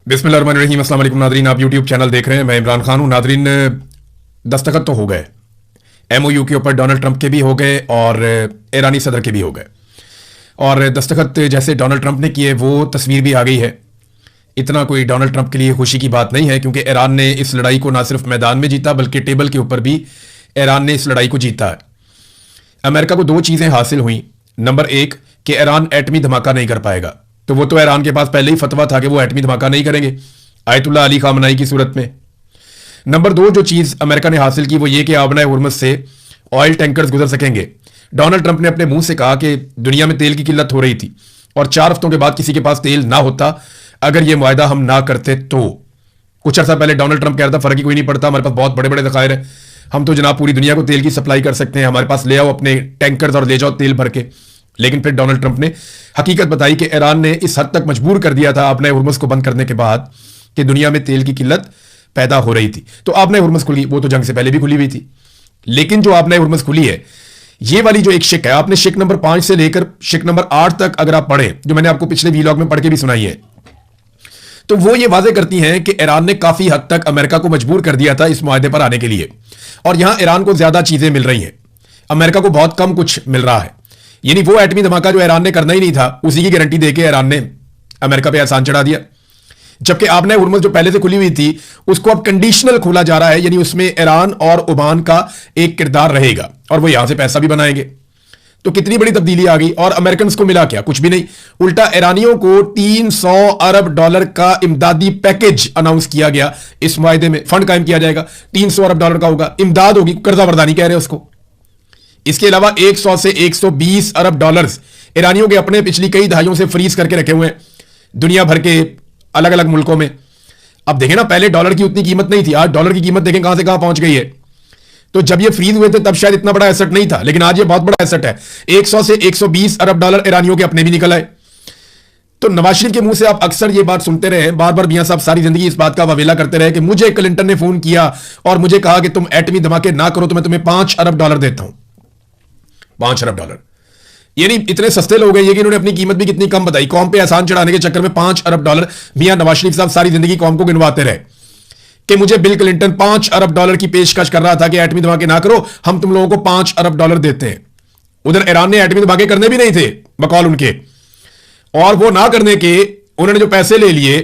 बिस्मिल्लाहिर्रहमानिर्रहीम। अस्सलाम वालेकुम नादरीन, आप यूट्यूब चैनल देख रहे हैं। मैं इमरान खान हूं। नादरीन, दस्तखत तो हो गए एमओयू के ऊपर, डोनाल्ड ट्रंप के भी हो गए और ईरानी सदर के भी हो गए। और दस्तखत जैसे डोनाल्ड ट्रंप ने किए वो तस्वीर भी आ गई है। इतना कोई डोनाल्ड ट्रंप के लिए खुशी की बात नहीं है, क्योंकि ईरान ने इस लड़ाई को ना सिर्फ मैदान में जीता बल्कि टेबल के ऊपर भी ईरान ने इस लड़ाई को जीता है। अमेरिका को दो चीज़ें हासिल हुई। नंबर एक कि ईरान एटमी धमाका नहीं कर पाएगा, तो वो तो ईरान के पास पहले ही फतवा था कि वो एटमी धमाका नहीं करेंगे आयतुल्लाह अली खामनाई की सूरत में। नंबर दो जो चीज़ अमेरिका ने हासिल की वो ये कि आबना हुर्मुज़ से ऑयल टैंकर्स गुजर सकेंगे। डोनाल्ड ट्रंप ने अपने मुंह से कहा कि दुनिया में तेल की किल्लत हो रही थी और 4 हफ्तों के बाद किसी के पास तेल ना होता अगर ये मुआहदा हम ना करते। तो कुछ अर्सा पहले डोनाल्ड ट्रंप कह रहा था फर्क ही कोई नहीं पड़ता, हमारे पास बहुत बड़े बड़े ज़खायर हैं, हम तो जनाब पूरी दुनिया को तेल की सप्लाई कर सकते हैं, हमारे पास ले आओ अपने टैंकर्स और ले जाओ तेल भर के। लेकिन फिर डोनाल्ड ट्रंप ने हकीकत बताई कि ईरान ने इस हद तक मजबूर कर दिया था आबना हुर्मुज़ को बंद करने के बाद कि दुनिया में तेल की किल्लत पैदा हो रही थी। तो आबना हुर्मुज़ खुली, वो तो जंग से पहले भी खुली हुई थी, लेकिन जो आबना हुर्मुज़ खुली है ये वाली जो एक शिक है, आपने शिक नंबर 5 से लेकर शिक नंबर 8 तक अगर आप पढ़ें, जो मैंने आपको पिछले वीलॉग में पढ़ के भी सुनाई है, तो वो ये वाजे करती हैं कि ईरान ने काफी हद तक अमेरिका को मजबूर कर दिया था इस मुआहदे पर आने के लिए। और यहां ईरान को ज्यादा चीजें मिल रही हैं, अमेरिका को बहुत कम कुछ मिल रहा है। यानी वो एटमी धमाका जो ईरान ने करना ही नहीं था उसी की गारंटी देके ईरान ने अमेरिका पे एहसान चढ़ा दिया। जबकि आबना हुर्मुज़ जो पहले से खुली हुई थी उसको अब कंडीशनल खोला जा रहा है, यानी उसमें ईरान और ओमान का एक किरदार रहेगा और वो यहां से पैसा भी बनाएंगे। तो कितनी बड़ी तब्दीली आ गई। और अमेरिकन को मिला क्या? कुछ भी नहीं। उल्टा ईरानियों को 300 अरब डॉलर का इमदादी पैकेज अनाउंस किया गया। इस मुआहदे में फंड कायम किया जाएगा, 300 अरब डॉलर का होगा, इमदाद होगी, कर्जा बरदानी कह रहे हैं उसको। इसके अलावा 100 से 120 अरब डॉलर्स ईरानियों के अपने पिछली कई दहाइयों से फ्रीज करके रखे हुए हैं दुनिया भर के अलग अलग मुल्कों में। अब देखें ना, पहले डॉलर की उतनी कीमत नहीं थी, आज डॉलर की कीमत देखें कहां से कहां पहुंच गई है। तो जब ये फ्रीज हुए थे तब शायद इतना बड़ा एसेट नहीं था, लेकिन आज ये बहुत बड़ा एसेट है। 100 से 120 अरब डॉलर ईरानियों के अपने भी निकल आए। तो नवाज शरीफ के मुंह से आप अक्सर ये बात सुनते रहे, बार बार मियां साहब सारी जिंदगी इस बात का वावेला करते रहे कि मुझे क्लिंटन ने फोन किया और मुझे कहा कि तुम एटमी धमाके ना करो तो मैं तुम्हें 5 अरब डॉलर देता हूं। 5 अरब डॉलर यानी इतने सस्ते लोग हैं ये कि इन्होंने अपनी कीमत भी कितनी कम बताई। कौम पे एहसान चढ़ाने के चक्कर में 5 अरब डॉलर मियां नवाज शरीफ साहब सारी जिंदगी कौम को गिनवाते रहे कि मुझे बिल क्लिंटन 5 अरब डॉलर की पेशकश कर रहा था कि एटमी धमाके ना करो, हम तुम लोगों को 5 अरब डॉलर देते हैं। उधर ईरान ने एटमी धमाके करने भी नहीं थे बकौल उनके, और वो ना करने के उन्होंने जो पैसे ले लिए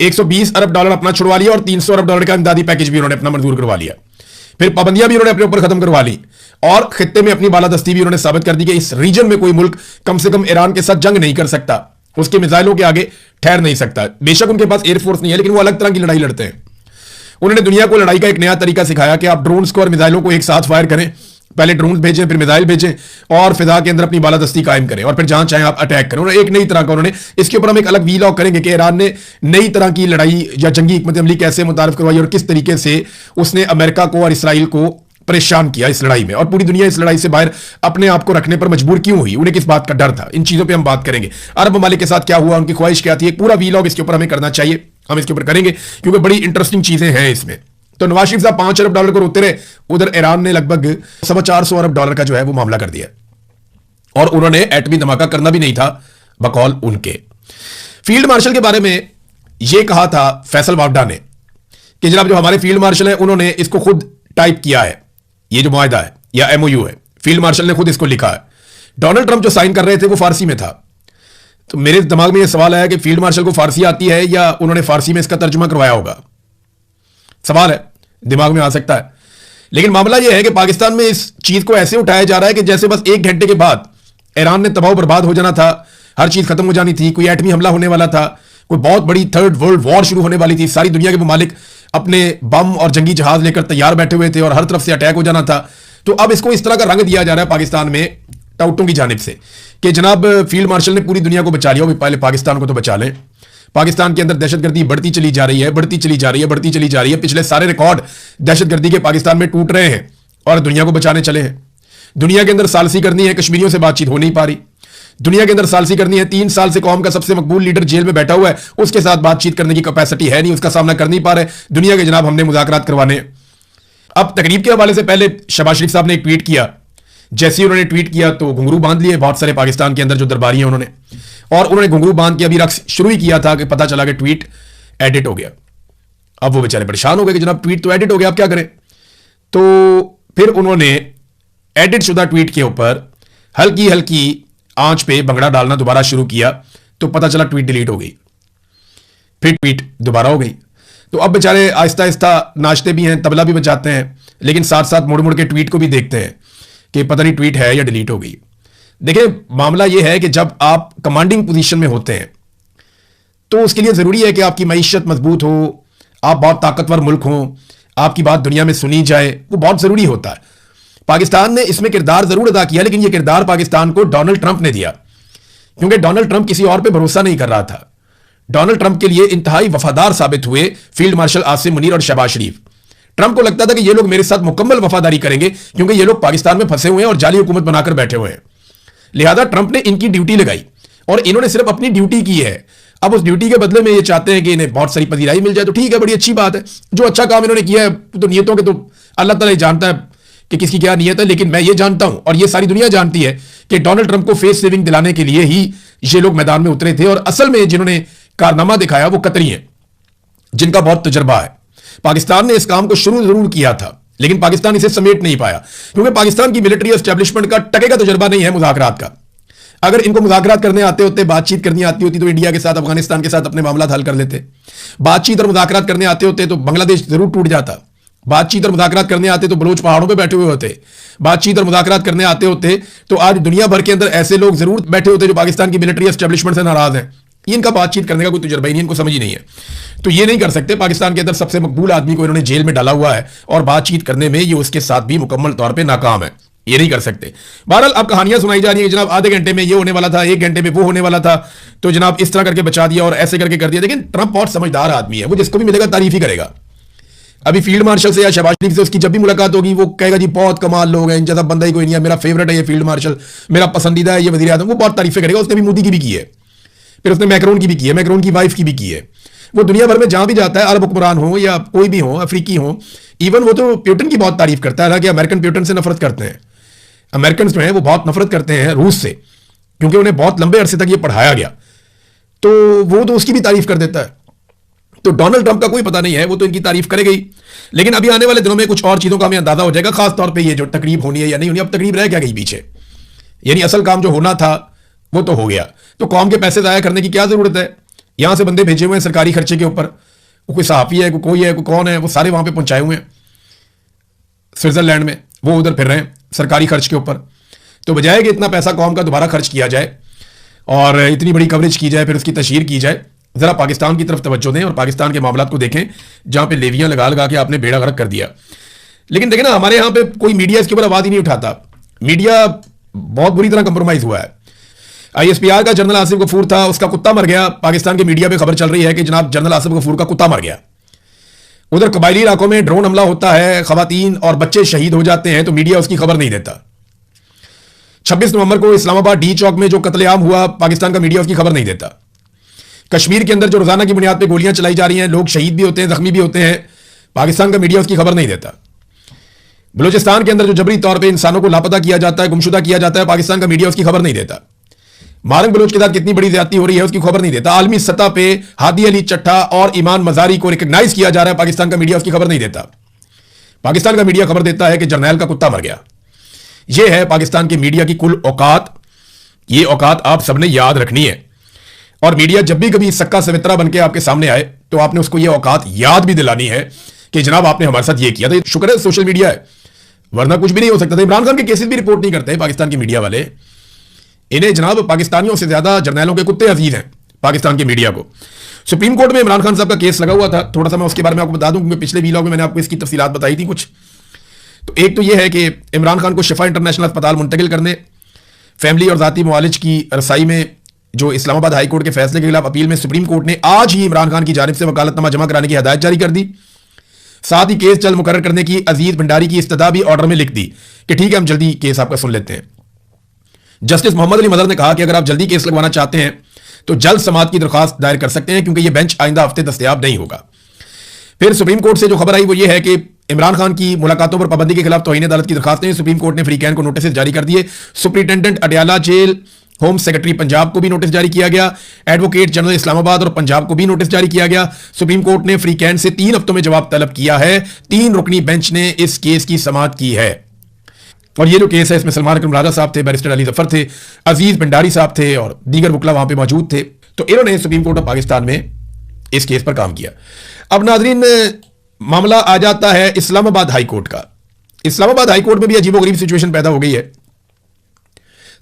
120 अरब डॉलर अपना छुड़वा लिया और 300 अरब डॉलर का इमदादी पैकेज भी उन्होंने अपना मंजूर करवा लिया। फिर पाबंदियां भी उन्होंने अपने ऊपर खत्म करवा ली और खित्ते में अपनी बालादस्ती भी उन्होंने साबित कर दी कि इस रीजन में कोई मुल्क कम से कम ईरान के साथ जंग नहीं कर सकता, उसके मिसाइलों के आगे ठहर नहीं सकता। बेशक उनके पास एयरफोर्स नहीं है, लेकिन वो अलग तरह की लड़ाई लड़ते हैं। उन्होंने दुनिया को लड़ाई का एक नया तरीका सिखाया कि आप ड्रोन्स को और मिसाइलों को एक साथ फायर करें, पहले ड्रोन्स भेजें फिर मिसाइल भेजें और फिजा के अंदर अपनी बालादस्ती कायम करें और फिर जहां चाहें आप अटैक करें। उन्होंने एक नई तरह का, उन्होंने इसके ऊपर हम एक अलग वीलॉग करेंगे कि ईरान ने नई तरह की लड़ाई या जंगी हिकमत अमली कैसे मुतारिफ करवाई और किस तरीके से उसने अमेरिका को और इसराइल को परेशान किया इस लड़ाई में, और पूरी दुनिया इस लड़ाई से बाहर अपने आप को रखने पर मजबूर क्यों हुई, उन्हें किस बात का डर था। इन चीजों पे हम बात करेंगे। अरब ममालिक के साथ क्या हुआ, उनकी ख्वाहिश क्या थी, एक पूरा वीलॉग इसके ऊपर हमें करना चाहिए, हम इसके ऊपर करेंगे क्योंकि बड़ी इंटरेस्टिंग चीजें हैं इसमें। तो नवाज शरीफ साहब 5 अरब डॉलर को रोते रहे, उधर ईरान ने लगभग 450 अरब डॉलर का जो है वो मामला कर दिया और उन्होंने एटमी धमाका करना भी नहीं था बकौल उनके। फील्ड मार्शल के बारे में यह कहा था फैसल वावडा ने कि जनाब जो हमारे फील्ड मार्शल हैं उन्होंने इसको खुद टाइप किया है, ये जो मुआहदा है या एमओयू है, फील्ड मार्शल ने खुद इसको लिखा है। डोनाल्ड ट्रंप जो साइन कर रहे थे वो फारसी में था। तो मेरे दिमाग में यह सवाल आया कि फील्ड मार्शल को फारसी आती है या उन्होंने फारसी में इसका तर्जुमा करवाया होगा। सवाल है, दिमाग में आ सकता है। लेकिन मामला यह है कि पाकिस्तान में इस चीज को ऐसे उठाया जा रहा है कि जैसे बस 1 घंटे के बाद ईरान ने तबाह बर्बाद हो जाना था, हर चीज खत्म हो जानी थी, कोई एटमी हमला होने वाला था, कोई बहुत बड़ी 3rd वर्ल्ड वॉर शुरू होने वाली थी, सारी दुनिया के ममालिक अपने बम और जंगी जहाज लेकर तैयार बैठे हुए थे और हर तरफ से अटैक हो जाना था। तो अब इसको इस तरह का रंग दिया जा रहा है पाकिस्तान में टाउटों की जानिब से कि जनाब फील्ड मार्शल ने पूरी दुनिया को बचा लिया, पहले पाकिस्तान को तो बचा लें। पाकिस्तान के अंदर दहशतगर्दी बढ़ती चली जा रही है, बढ़ती चली जा रही है, बढ़ती चली जा रही है। पिछले सारे रिकॉर्ड दहशतगर्दी के पाकिस्तान में टूट रहे हैं और दुनिया को बचाने चले हैं। दुनिया के अंदर सालसी करनी है, कश्मीरियों से बातचीत हो नहीं पा रही। दुनिया के अंदर सालसी करनी है, 3 साल से कौम का सबसे मकबूल लीडर जेल में बैठा हुआ है, उसके साथ बातचीत करने की कैपेसिटी है नहीं, उसका सामना कर नहीं पा रहे दुनिया के। जनाब हमने मुज़ाकरात करवाने। अब तकरीब के हवाले से पहले शहबाज शरीफ साहब ने एक ट्वीट किया, जैसे ही उन्होंने ट्वीट किया तो घुंघरू बांध लिए बहुत सारे पाकिस्तान के अंदर जो दरबारी हैं उन्होंने, और उन्होंने घुंघरू बांध के अभी रक्स शुरू ही किया था कि पता चला कि ट्वीट एडिट हो गया। अब वो बेचारे परेशान हो गए कि जनाब ट्वीट तो एडिट हो गया, आप क्या करें। तो फिर उन्होंने एडिट शुदा ट्वीट के ऊपर हल्की हल्की आंच पे भंगड़ा डालना दोबारा शुरू किया, तो पता चला ट्वीट डिलीट हो गई। फिर ट्वीट दोबारा हो गई। तो अब बेचारे आहिस्ता आहिस्ता नाचते भी हैं, तबला भी बजाते हैं, लेकिन साथ साथ मुड़ मुड़ के ट्वीट को भी देखते हैं कि पता नहीं ट्वीट है या डिलीट हो गई। देखिए, मामला यह है कि जब आप कमांडिंग पोजीशन में होते हैं तो उसके लिए जरूरी है कि आपकी मईशत मजबूत हो, आप बहुत ताकतवर मुल्क हो, आपकी बात दुनिया में सुनी जाए, वो बहुत जरूरी होता है। पाकिस्तान ने इसमें किरदार जरूर अदा किया, लेकिन यह किरदार पाकिस्तान को डोनाल्ड ट्रंप ने दिया, क्योंकि डोनाल्ड ट्रंप किसी और पे भरोसा नहीं कर रहा था। डोनाल्ड ट्रंप के लिए इंतहाई वफादार साबित हुए फील्ड मार्शल आसिम मुनीर और शहबाज शरीफ। ट्रंप को लगता था कि ये लोग मेरे साथ मुकम्मल वफादारी करेंगे, क्योंकि ये लोग पाकिस्तान में फंसे हुए हैं और जाली हुकूमत बनाकर बैठे हुए हैं। लिहाजा ट्रंप ने इनकी ड्यूटी लगाई और इन्होंने सिर्फ अपनी ड्यूटी की है। अब उस ड्यूटी के बदले में ये चाहते हैं कि इन्हें बहुत सारी पजीराई मिल जाए, तो ठीक है, बड़ी अच्छी बात है। जो अच्छा काम इन्होंने किया है, तो नियतों के तो अल्लाह ताला ही जानता है कि किसकी क्या नियत है, लेकिन मैं ये जानता हूं और ये सारी दुनिया जानती है कि डोनाल्ड ट्रंप को फेस सेविंग दिलाने के लिए ही ये लोग मैदान में उतरे थे, और असल में जिन्होंने कारनामा दिखाया वो कतरी हैं, जिनका बहुत तजर्बा है। पाकिस्तान ने इस काम को शुरू जरूर किया था, लेकिन पाकिस्तान इसे समेट नहीं पाया, क्योंकि पाकिस्तान की मिलिट्री एस्टेब्लिशमेंट का टके का तजर्बा नहीं है मुज़ाकरात का। अगर इनको मुज़ाकरात करने आते होते, बातचीत करनी आती होती, तो इंडिया के साथ, अफगानिस्तान के साथ अपने मामला हल कर लेते। बातचीत और मुज़ाकरात करने आते होते तो बांग्लादेश जरूर टूट जाता। बातचीत और मुज़ाकरात करने आते तो बलोच पहाड़ों पे बैठे हुए होते। बातचीत और मुज़ाकरात करने आते होते तो आज दुनिया भर के अंदर ऐसे लोग जरूर बैठे होते जो पाकिस्तान की मिलिट्री एस्टेब्लिशमेंट से नाराज हैं। इनका बातचीत करने का कोई तजुर्बा ही नहीं, इनको समझ ही नहीं है, तो ये नहीं कर सकते। पाकिस्तान के अंदर सबसे मकबूल आदमी को इन्होंने जेल में डाला हुआ है, और बातचीत करने में ये उसके साथ भी मुकम्मल तौर पर नाकाम है, ये नहीं कर सकते। बहरहाल अब कहानियां सुनाई जा रही है, जनाब आधे घंटे में ये होने वाला था, 1 घंटे में वो होने वाला था, तो जनाब इस तरह करके बचा दिया और ऐसे करके कर दिया। लेकिन ट्रंप बहुत समझदार आदमी है, वो जिसको भी मिलेगा तारीफ ही करेगा। अभी फील्ड मार्शल से या शहबाज शरीफ से उसकी जब भी मुलाकात होगी, वो कहेगा जी बहुत कमाल लोग हैं, इन जैसा बंदा ही कोई नहीं है, मेरा फेवरेट है ये फील्ड मार्शल, मेरा पसंदीदा है ये वज़ीर आज़म, वो बहुत तारीफें करेगा। उसने भी मोदी की भी की है, फिर उसने मैक्रोन की भी की है, मैक्रोन की वाइफ की भी की है। वो दुनिया भर में जहां भी जाता है, अरब हुक्मरान हो या कोई भी हो, अफ्रीकी हो, इवन वो तो प्यूटन की बहुत तारीफ करता है। हालांकि अमेरिकन प्यूटन से नफरत करते हैं, अमेरिकन जो है वो बहुत नफरत करते हैं रूस से, क्योंकि उन्हें बहुत लंबे अरसे तक ये पढ़ाया गया, तो वो तो उसकी भी तारीफ कर देता है। तो डोनाल्ड ट्रंप का कोई पता नहीं है, वो तो इनकी तारीफ करेगा ही। लेकिन अभी आने वाले दिनों में कुछ और चीजों का हमें अंदाजा हो जाएगा, खासतौर पर ये जो तकरीब होनी है या नहीं होनी। अब तकरीब रह क्या गई पीछे, यानी असल काम जो होना था वो तो हो गया। तो कौम के पैसे जाया करने की क्या जरूरत है। यहां से बंदे भेजे हुए हैं सरकारी खर्चे के ऊपर, कोई सहाफी है, कोई है, कोई कौन है, वो सारे वहां पे पहुंचाए हुए हैं स्विट्जरलैंड में, वो उधर फिर रहे हैं सरकारी खर्च के ऊपर। तो बजाय कि इतना पैसा कौम का दोबारा खर्च किया जाए और इतनी बड़ी कवरेज की जाए, फिर उसकी तशहीर की जाए, जरा पाकिस्तान की तरफ तवज्जो दें और पाकिस्तान के मामलात को देखें, जहां पे लेवियां लगा लगा के आपने बेड़ा गर्क कर दिया। लेकिन देखें ना, हमारे यहां पे कोई मीडिया इसके ऊपर आवाज ही नहीं उठाता। मीडिया बहुत बुरी तरह कंप्रोमाइज हुआ है। ISPR का जनरल आसिफ गफूर था, उसका कुत्ता मर गया। पाकिस्तान के मीडिया पे खबर चल रही है कि जनाब जनरल आसिफ गफूर का कुत्ता मर गया। उधर कबायली इलाकों में ड्रोन हमला होता है, खवातीन और बच्चे शहीद हो जाते हैं, तो मीडिया उसकी खबर नहीं देता। 26 नवंबर को इस्लामाबाद डी चौक में जो कत्लेआम हुआ, पाकिस्तान का मीडिया उसकी खबर नहीं देता। कश्मीर के अंदर जो रोजाना की बुनियाद पर गोलियां चलाई जा रही हैं, लोग शहीद भी होते हैं, जख्मी भी होते हैं, पाकिस्तान का मीडिया उसकी खबर नहीं देता। बलूचिस्तान के अंदर जो जबरी तौर पर इंसानों को लापता किया जाता है, गुमशुदा किया जाता है, पाकिस्तान का मीडिया उसकी खबर नहीं देता। मारंग बलोच के साथ कितनी बड़ी ज्यादती हो रही है उसकी खबर नहीं देता। आलमी सतह पे हादी अली चट्टा और ईमान मजारी को रिकॉग्नाइज किया जा रहा है, पाकिस्तान का मीडिया उसकी खबर नहीं देता। पाकिस्तान का मीडिया खबर देता है कि जर्नैल का कुत्ता मर गया। यह है पाकिस्तान के मीडिया की कुल औकात। ये औकात आप सबने याद रखनी है, और मीडिया जब भी कभी सक्का सवित्रा बनकर आपके सामने आए तो आपने उसको यह औकात याद भी दिलानी है कि जनाब आपने हमारे साथ यह किया था। शुक्र है सोशल मीडिया है, वरना कुछ भी नहीं हो सकता था। इमरान खान के केसेस भी रिपोर्ट नहीं करते पाकिस्तान की मीडिया वाले। इन्हें जनाब पाकिस्तानियों से ज्यादा जर्नैलों के कुत्ते अजीज हैं पाकिस्तान की मीडिया को। सुप्रीम कोर्ट में इमरान खान साहब का केस लगा हुआ था, थोड़ा सा मैं उसके बारे में आपको बता दूं, क्योंकि पिछले वीलॉग में मैंने आपको इसकी तफसीलात बताई थी कुछ। तो एक तो यह है कि इमरान खान को शिफा इंटरनेशनल अस्पताल मुंतकिल करने, फैमिली और जाती मुआलिज की रसाई में जो इस्लामाबाद हाई कोर्ट के फैसले के खिलाफ अपील में सुप्रीम कोर्ट ने आज ही इमरान खान की जानिब से वकालतनामा जमा कराने की हदायत जारी कर दी। साथ ही केस जल्द मुकर्रर करने की अजीज भंडारी की इस्तदा भी ऑर्डर में लिख दी कि ठीक है हम जल्दी केस आपका सुन लेते हैं। जस्टिस मोहम्मद अली मदर ने कहा कि अगर आप जल्दी केस लगवाना चाहते हैं तो जल्द समाअत की दरख्वास्त दायर कर सकते हैं, क्योंकि यह बेंच आइंदा हफ्ते दस्तयाब नहीं होगा। फिर सुप्रीम कोर्ट से जो खबर आई वो ये है कि इमरान खान की मुलाकातों पर पाबंदी के खिलाफ तौहीन अदालत की दरखास्त में सुप्रीम कोर्ट ने फ्रीकैन को नोटिस जारी कर दिए। Superintendent Adiala jail home secretary Punjab को भी नोटिस जारी किया गया, एडवोकेट जनरल इस्लामाबाद और पंजाब को भी नोटिस जारी किया गया। सुप्रीम कोर्ट ने फ्री कैंट से 3 हफ्तों में जवाब तलब किया है। 3 रुकनी बेंच ने इस केस की समाअत की है। और ये जो केस है इसमें सलमान अकरम राजा साहब थे, बैरिस्टर अली जफर थे, अजीज भंडारी साहब थे और दीगर वकला वहां पे मौजूद थे। तो इन्होंने सुप्रीम कोर्ट ऑफ पाकिस्तान में इस केस पर काम किया। अब नाजरीन, मामला आ जाता है इस्लामाबाद हाई कोर्ट का। इस्लामाबाद हाई कोर्ट में भी अजीबोगरीब सिचुएशन पैदा हो गई है।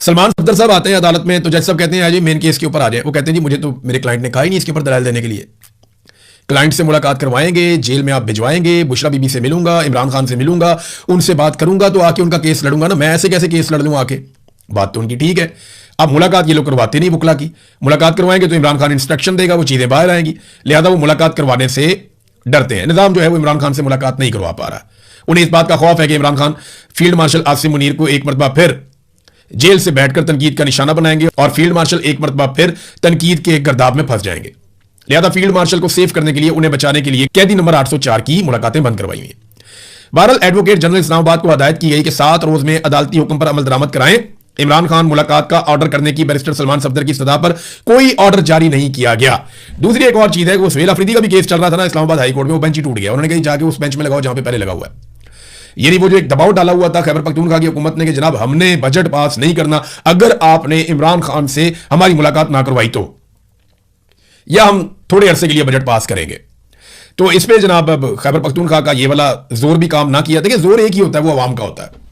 सलमान सफदर साहब आते हैं अदालत में तो जज साहब कहते हैं जी मेन केस के ऊपर आ जाए। वो कहते हैं जी मुझे तो मेरे क्लाइंट ने कहा ही नहीं इसके ऊपर दलाल देने के लिए। क्लाइंट से मुलाकात करवाएंगे, जेल में आप भिजवाएंगे, बुशरा बीबी से मिलूंगा, इमरान खान से मिलूंगा, उनसे बात करूंगा तो आके उनका केस लड़ूंगा ना। मैं ऐसे कैसे केस लड़ लूं आके? बात तो उनकी ठीक है। अब मुलाकात ये लोग करवाते नहीं वकला की। मुलाकात करवाएंगे तो इमरान खान इंस्ट्रक्शन देगा, वो चीजें बाहर आएंगी, लिहाजा वो मुलाकात करवाने से डरते हैं। निजाम जो है वो इमरान खान से मुलाकात नहीं करवा पा रहा। उन्हें इस बात का खौफ है कि इमरान खान फील्ड मार्शल आसिम मुनीर को एक मरतबा फिर जेल से बैठकर तनकीद का निशाना बनाएंगे और फील्ड मार्शल एक मरतबा फिर तनकीद के गर्दाब में फंस जाएंगे। लिहाजा फील्ड मार्शल को सेव करने के लिए, उन्हें बचाने के लिए कैदी नंबर 804 की मुलाकातें बंद करवाई हुई। बहरहाल एडवोकेट जनरल इस्लामाबाद को हदायत की गई कि 7 रोज में अदालती हुक्म पर अमल दरामद कराएं। इमरान खान मुलाकात का ऑर्डर करने की बैरिस्टर सलमान सफदर की सदा पर कोई ऑर्डर जारी नहीं किया गया। दूसरी एक और चीज है, वो सुहेल अफरीदी का भी केस चल रहा था ना इस्लामाबाद हाई कोर्ट में, वो बेंच ही टूट गया। उन्होंने कहा जाके उस बेंच में लगाओ जहां पे पहले लगा हुआ है। यानी वो जो एक दबाव डाला हुआ था खैबर पख्तूनख्वा की हुकूमत ने कि जनाब हमने बजट पास नहीं करना अगर आपने इमरान खान से हमारी मुलाकात ना करवाई तो, या हम थोड़े अरसे के लिए बजट पास करेंगे। तो इस पे जनाब अब खैबर पख्तूनख्वा का ये वाला जोर भी काम ना किया। देखिए जोर एक ही होता है, वो अवाम का होता है।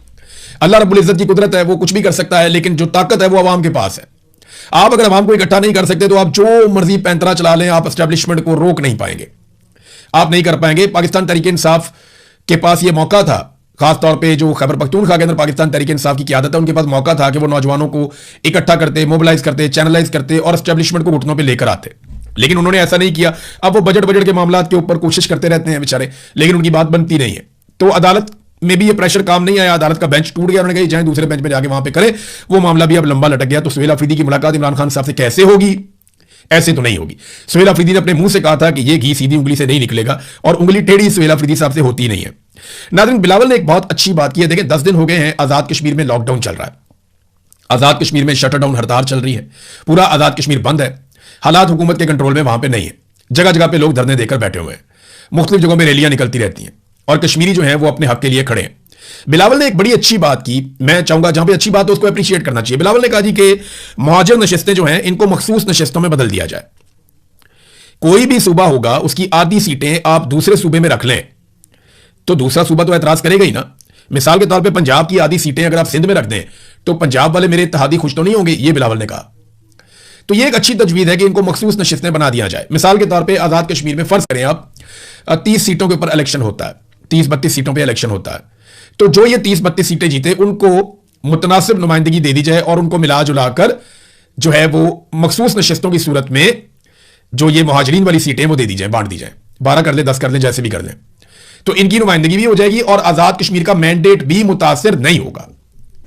अल्लाह रब्बुल इज्जत की कुदरत है, वो कुछ भी कर सकता है, लेकिन जो ताकत है वो अवाम के पास है। आप अगर अवाम को इकट्ठा नहीं कर सकते तो आप जो मर्जी पैंतरा चला लें, आप एस्टेब्लिशमेंट को रोक नहीं पाएंगे, आप नहीं कर पाएंगे। पाकिस्तान तहरीक इंसाफ के पास ये मौका था, खासतौर पे जो खैबर पख्तूनख्वा के अंदर पाकिस्तान तहरीक इंसाफ की क़यादत है, उनके पास मौका था कि वो नौजवानों को इकट्ठा करते, मोबिलाइज करते, चैनलाइज करते और एस्टेब्लिशमेंट को घुटनों पे लेकर आते, लेकिन उन्होंने ऐसा नहीं किया। अब वो बजट के मामला के ऊपर कोशिश करते रहते हैं बेचारे, लेकिन उनकी बात बनती नहीं है। तो अदालत में भी ये प्रेशर काम नहीं आया, अदालत का बेंच टूट गया। उन्होंने कहा जाए दूसरे बेंच पे जाके वहां पे करें, वो मामला भी अब लंबा लटक गया। तो सुहेल अफरीदी की मुलाकात इमरान खान साहब से कैसे होगी? ऐसे तो नहीं होगी। सुहेल अफरीदी ने अपने मुंह से कहा था कि ये घी सीधी उंगली से नहीं निकलेगा, और उंगली टेढ़ी सुहेल अफरीदी साहब से होती नहीं है। नाज़रीन, बिलावल ने एक बहुत अच्छी बात की है। देखिए 10 दिन हो गए हैं आजाद कश्मीर में लॉकडाउन चल रहा है, आजाद कश्मीर में शटर डाउन हड़ताल चल रही है, पूरा आजाद कश्मीर बंद है, हालात हुकूमत के कंट्रोल में वहां पे नहीं है। जगह जगह पे लोग धरने देकर बैठे हुए हैं, मुख्तलिफ जगहों में रैलियां निकलती रहती हैं और कश्मीरी जो है वो अपने हक के लिए खड़े हैं। बिलावल ने एक बड़ी अच्छी बात की, मैं चाहूंगा जहां पे अच्छी बात है उसको अप्रिशिएट करना चाहिए। बिलावल ने कहा जी कि मुहाजिर नशिस्तें जो हैं इनको मखसूस नशिस्तों में बदल दिया जाए। कोई भी सूबा होगा उसकी आधी सीटें आप दूसरे सूबे में रख लें तो दूसरा सूबा तो एतराज करेगा ही ना। मिसाल के तौर पे पंजाब की आधी सीटें अगर आप सिंध में रख दें तो पंजाब वाले मेरे इत्तेहादी खुश तो नहीं होंगे, ये बिलावल ने कहा। तो ये एक अच्छी तजवीज़ है कि इनको मखसूस नशिस्तें बना दिया जाए। मिसाल के तौर पे आज़ाद कश्मीर में फर्ज करें आप 30 सीटों के ऊपर इलेक्शन होता है, 30-32 सीटों पे इलेक्शन होता है, तो जो ये 30-32 सीटें जीते उनको मुतनासिब नुमाइंदगी दे दी जाए और उनको मिला जुला कर जो है वो मखसूस नशिस्तों की सूरत में जो ये मुहाजिरीन वाली सीटें वो दे दी जाए, बांट दी जाए, 12 कर लें, 10 कर लें, जैसे भी कर लें, तो इनकी नुमाइंदगी भी हो जाएगी और आज़ाद कश्मीर का मैंडेट भी मुतासिर नहीं होगा।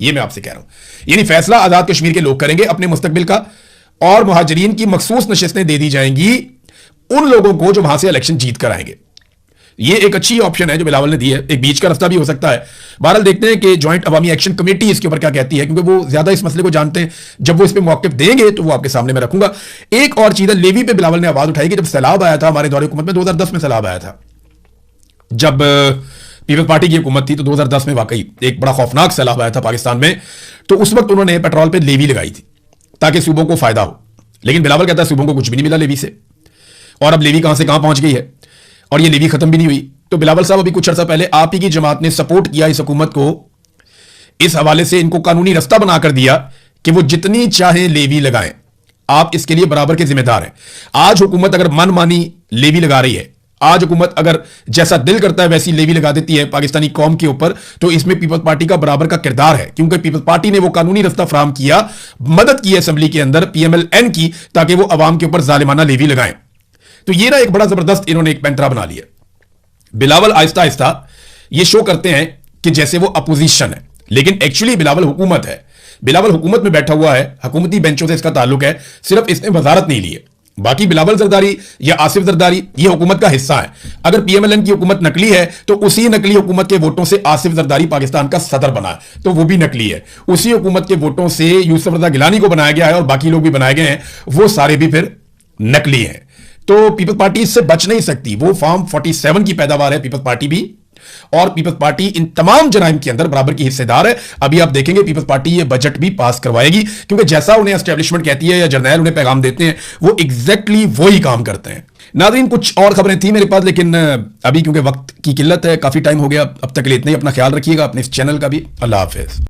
ये मैं आपसे कह रहा हूं, यानी फैसला आज़ाद कश्मीर के लोग करेंगे अपने मुस्तकबिल का, और मुहाजिरीन की मखसूस नशिस्तें दे दी जाएंगी उन लोगों को जो वहां से इलेक्शन जीत कर आएंगे। ये एक अच्छी ऑप्शन है जो बिलावल ने दी है, एक बीच का रास्ता भी हो सकता है। बहरहाल देखते हैं कि ज्वाइंट अवामी एक्शन कमेटी इसके ऊपर क्या कहती है, क्योंकि वो ज्यादा इस मसले को जानते हैं। जब वो इस पर मौक़िफ़ देंगे तो वो आपके सामने मैं रखूंगा। एक और चीज है, लेवी पे बिलावल ने आवाज उठाई कि जब सैलाब आया था हमारे दौरे हुकूमत में, 2010 में सैलाब आया था, जब पीपल्स पार्टी की हुकूमत थी, तो 2010 में वाकई एक बड़ा खौफनाक सैलाब आया था पाकिस्तान में। तो उस वक्त उन्होंने पेट्रोल पर लेवी लगाई थी ताकि सूबों को फायदा हो, लेकिन बिलावल कहता है सूबों को कुछ भी नहीं मिला लेवी से, और अब लेवी कहां से कहां पहुंच गई है और ये लेवी खत्म भी नहीं हुई। तो बिलावल साहब अभी कुछ अर्सा पहले आप ही की जमात ने सपोर्ट किया इस हुकूमत को, इस हवाले से इनको कानूनी रास्ता बनाकर दिया कि वो जितनी चाहे लेवी लगाएं, आप इसके लिए बराबर के जिम्मेदार हैं। आज हुकूमत अगर मनमानी लेवी लगा रही है, आज हुकूमत अगर जैसा दिल करता है वैसी लेवी लगा देती है पाकिस्तानी कौम के ऊपर, तो इसमें पीपल्स पार्टी का बराबर का किरदार है, क्योंकि पीपल्स पार्टी ने वो कानूनी रास्ता फराहम किया, मदद की असेंबली के अंदर PMLN की, ताकि वो अवाम के ऊपर जालिमाना लेवी लगाएं। तो ये ना एक बड़ा जबरदस्त इन्होंने एक पैंतरा बना लिया। बिलावल आहिस्ता आहिस्ता ये शो करते हैं कि जैसे वो अपोजिशन है, लेकिन एक्चुअली बिलावल हुकूमत है। बिलावल हुकूमत में बैठा हुआ है, हुकूमती बेंचों से इसका ताल्लुक है, सिर्फ इसने वजारत नहीं ली है। बाकी बिलावल जरदारी या आसिफ जरदारी ये हुकूमत का हिस्सा है। अगर पीएमएलएन की हुकूमत नकली है तो उसी नकली हुकूमत के वोटों से आसिफ जरदारी पाकिस्तान का सदर बना है, तो वो भी नकली है। उसी हुकूमत के वोटों से यूसुफ रजा गिलानी को बनाया गया है और बाकी लोग भी बनाए गए हैं, वो सारे भी फिर नकली हैं। तो पीपल्स पार्टी इससे बच नहीं सकती। वो फॉर्म 47 की पैदावार है पीपल्स पार्टी भी, और पीपल्स पार्टी इन तमाम जराइम के अंदर बराबर की हिस्सेदार है। अभी आप देखेंगे पीपल्स पार्टी ये बजट भी पास करवाएगी, क्योंकि जैसा उन्हें एस्टेब्लिशमेंट कहती है या जर्नैल उन्हें पैगाम देते हैं, वो एग्जैक्टली वही काम करते हैं। नाज़रीन, कुछ और खबरें थी मेरे पास, लेकिन अभी क्योंकि वक्त की किल्लत है, काफी टाइम हो गया। अब तक के लिए इतना ही। अपना ख्याल रखिएगा, अपने इस चैनल का भी। अल्लाह हाफिज।